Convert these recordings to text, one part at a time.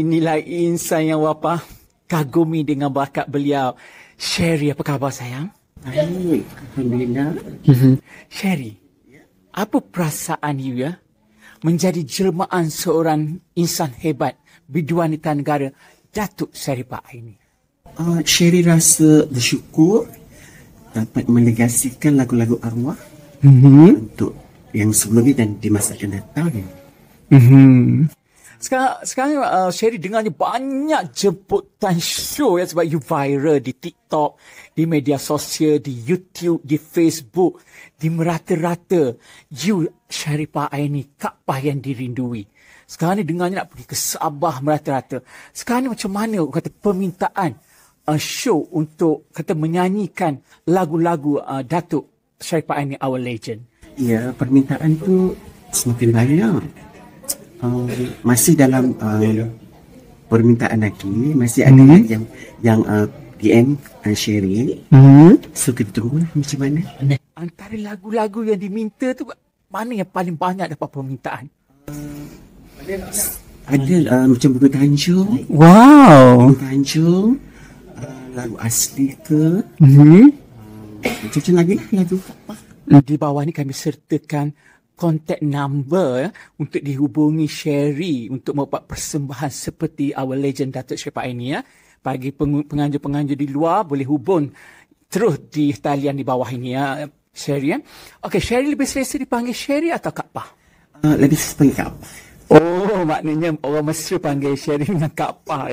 Inilah insan yang Wapa kagumi dengan bakat beliau. Sherry, apa khabar sayang? Baik, Alhamdulillah. Sherry, apa perasaan you menjadi jelmaan seorang insan hebat biduanita negara Datuk Sharifah Aini? Sherry rasa bersyukur dapat melegasikan lagu-lagu arwah untuk yang sebelum ini dan di masa akan datang. Sekarang Sherry dengarnya banyak jemputan show sebab you viral di TikTok, di media sosial, di YouTube, di Facebook, di merata-rata. You Sharifah Aini, Kaabah yang dirindui. Sekarang ni dengarnya nak pergi ke Sabah merata-rata. Sekarang ni macam mana kata permintaan show untuk kata menyanyikan lagu-lagu Datuk Sharifah Aini, Our Legend? Ya, permintaan tu semakin banyak. Masih dalam permintaan lagi, masih ada yang DM Sherry. So kita tunggu macam mana. Antara lagu-lagu yang diminta tu, mana yang paling banyak dapat permintaan? Ada macam Bunga Tanjung. Wow. Bunga Tanjung, lagu asli ke. Macam-macam lagi lagu apa. Di bawah ni kami sertakan contact number untuk dihubungi Sherry untuk membuat persembahan seperti Our Legend Datuk Sharifah Aini. Bagi penganjur-penganjur di luar boleh hubung terus di talian di bawah ini Sherry. Okey, Sherry lebih selesa dipanggil Sherry atau Kak Pah? Lebih selesa panggil Kak Pah. Oh, maknanya orang Mesra panggil Sherry dengan Kak Pah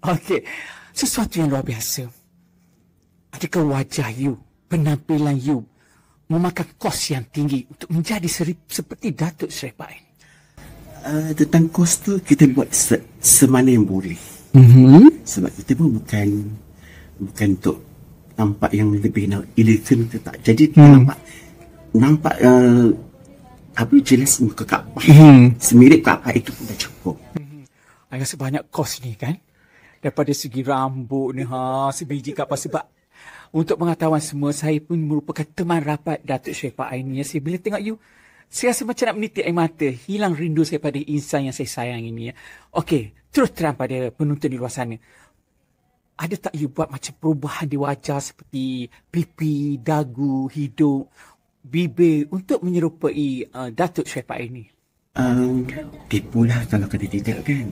Okey, sesuatu yang luar biasa. Adakah wajah you, penampilan you memakan kos yang tinggi untuk menjadi seperti Datuk Sharifah Aini? Tentang kos tu kita buat semana yang boleh. Sebab kita pun bukan untuk nampak yang lebih elegan tu tak. Jadi kita nampak apa jelas muka Kaabah. Semirip Kaabah itu pun dah cukup. Saya rasa banyak kos ni kan. Daripada segi rambut ni sebiji Kaabah. Sebab untuk pengetahuan semua, saya pun merupakan teman rapat Datuk Sharifah Aini. Saya bila tengok you, saya rasa macam nak menitik air mata. Hilang rindu saya pada insan yang saya sayang ini. Okey, terus terang pada penonton di luar sana. Ada tak you buat macam perubahan di wajah seperti pipi, dagu, hidung, bibir untuk menyerupai Datuk Sharifah Aini? Tipulah kalau kena tidak kan.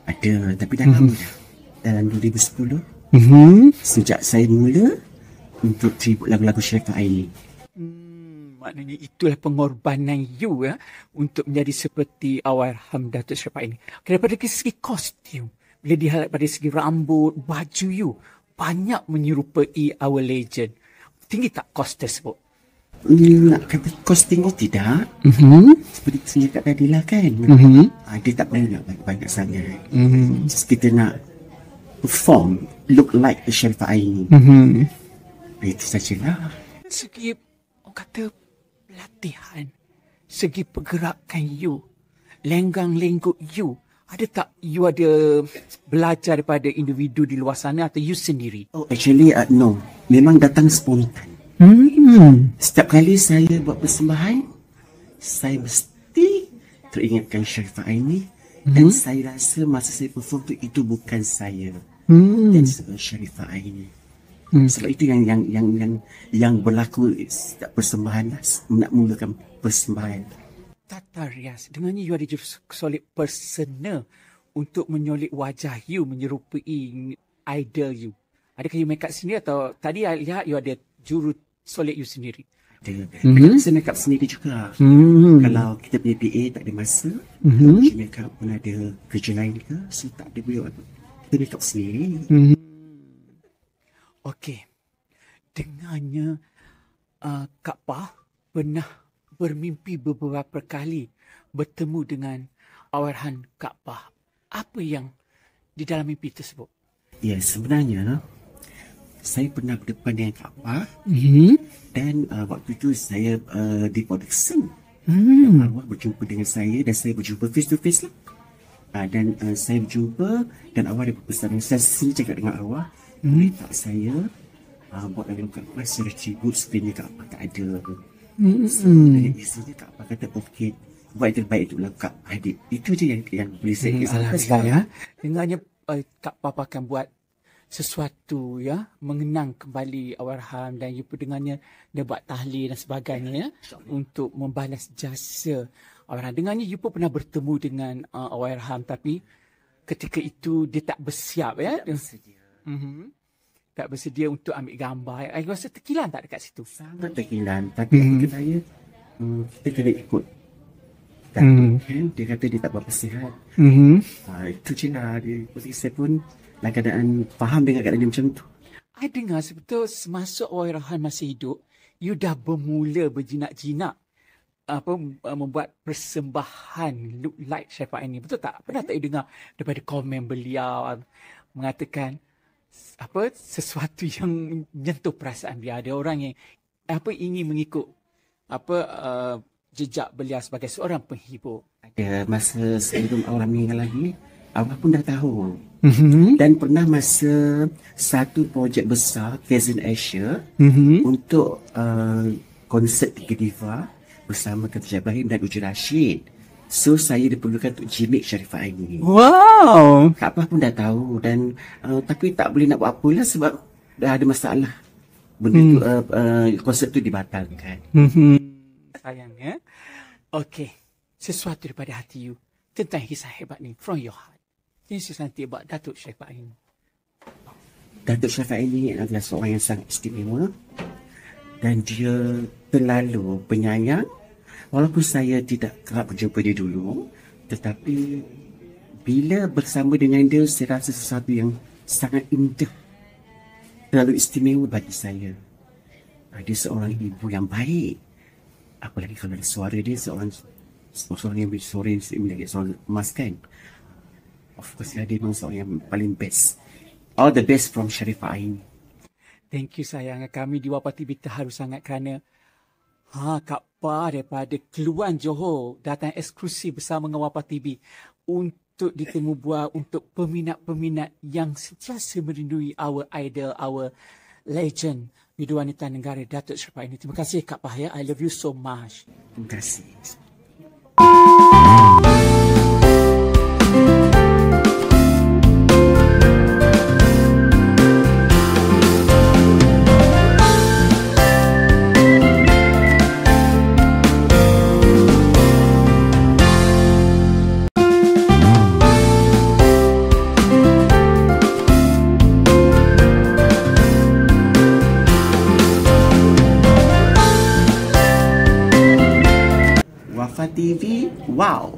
Ada, tapi dah lama dah. Dalam 2010. Sejak saya mula untuk tribut lagu-lagu Sharifah Aini. Maknanya itulah pengorbanan you untuk menjadi seperti Allahyarham Datuk Sharifah Aini. Daripada segi kostum, bila dilihat pada segi rambut, baju you banyak menyerupai Our Legend. Tinggi tak kos tersebut? Nak kata kos tinggi tidak. Seperti saya cakap tadi lah kan. Dia tak boleh nak banyak sangat. Kita nak perform, look like Sharifah Aini. Itu sajalah. Segi orang kata latihan, segi pergerakan you, lenggang-lengguk you, ada tak you ada belajar daripada individu di luar sana atau you sendiri? Oh, actually no. Memang datang spontan. Setiap kali saya buat persembahan, saya mesti teringatkan Sharifah Aini. Dan saya rasa masa saya perform itu bukan saya. That's Sharifah Aini. Sebab itu yang berlaku setiap persembahan, nak mulakan persembahan. Tata rias, dengannya you ada jurus solid personal untuk menyolid wajah you menyerupai idol you. Adakah you make up sendiri atau tadi lihat you ada jurus solid you sendiri? Saya make up sendiri juga. Kalau kita punya PA tak ada masa, kita make up pun ada kerja lain ke, so tak ada boleh kita make up sendiri. Okey, dengannya Kak Pah pernah bermimpi beberapa kali bertemu dengan Allahyarham Kak Pah. Apa yang di dalam mimpi tersebut? Ya, sebenarnya saya pernah berdepan dengan Kak Pah. Dan waktu itu saya di production. Arwah berjumpa dengan saya dan saya berjumpa face to face lah. Dan saya berjumpa dan arwah ada berpesan. Saya sendiri cakap dengan arwah, boleh tak saya buat lagu Kak Pah secara tribut sekiranya Kak Pah tak ada. So, dari isinya Kak Pah kata okey, buat yang terbaik untuk Kak adik. Itu je yang boleh saya Alhamdulillah ya. Dengarnya Kak Papa akan buat sesuatu ya, mengenang kembali Allahyarham, dan you pun dengannya dia buat tahlil dan sebagainya ya, untuk membalas jasa Allahyarham. Dengannya you pun pernah bertemu dengan Allahyarham, tapi ketika itu dia tak bersiap ya. Tak bersedia untuk ambil gambar. I rasa terkilan tak dekat situ? Sangat terkilan. Tapi apa saya, kita kena ikut. Kan? Dia kata dia tak berapa sihat. Itu je lah. Saya pun dalam keadaan faham dengan keadaan dia macam tu. I dengar sebetul semasa Allahyarham masih hidup, you dah bermula berjinak-jinak membuat persembahan look like Syaifah Aini. Betul tak? Pernah tak you dengar daripada komen beliau mengatakan sesuatu yang menyentuh perasaan dia? Ada orang yang ingin mengikut jejak beliau sebagai seorang penghibur. Ada masa sebelum Allah meninggal lagi, Allah pun dah tahu. Dan pernah masa satu projek besar Fashion Asia untuk konsert Tiga Diva bersama Khalijah Ibrahim dan Uji Rashid. So saya diperlukan untuk jimik Sharifah Aini. Wow. Kak Pah pun dah tahu, dan tapi tak boleh nak buat apalah sebab dah ada masalah. Benda tu konsert tu dibatalkan. Sayang ya. Okey, sesuatu daripada hati you tentang kisah hebat ni, from your heart. This is nanti about Datuk Syaifah Aini. Datuk Syaifah Aini adalah seorang yang sangat istimewa, dan dia terlalu penyayang. Walaupun saya tidak kerap berjumpa dia dulu, tetapi bila bersama dengan dia, saya rasa sesuatu yang sangat indah, terlalu istimewa bagi saya. Dia seorang ibu yang baik. Apalagi kalau ada suara dia, seorang yang suara emas kan. Of course, dia memang seorang yang paling best. All the best from Sharifah Aini. Thank you sayang. Kami di Wapa TV terharu sangat kerana Kak Pa daripada Keluan Johor datang eksklusif bersama dengan Wapa TV untuk ditemu bual untuk peminat-peminat yang sentiasa merindui our idol, our legend, Bidu Wanita Negara Datuk Syaifah Aini. Terima kasih Kak Pa ya. I love you so much. Terima kasih. Wafa TV, wow.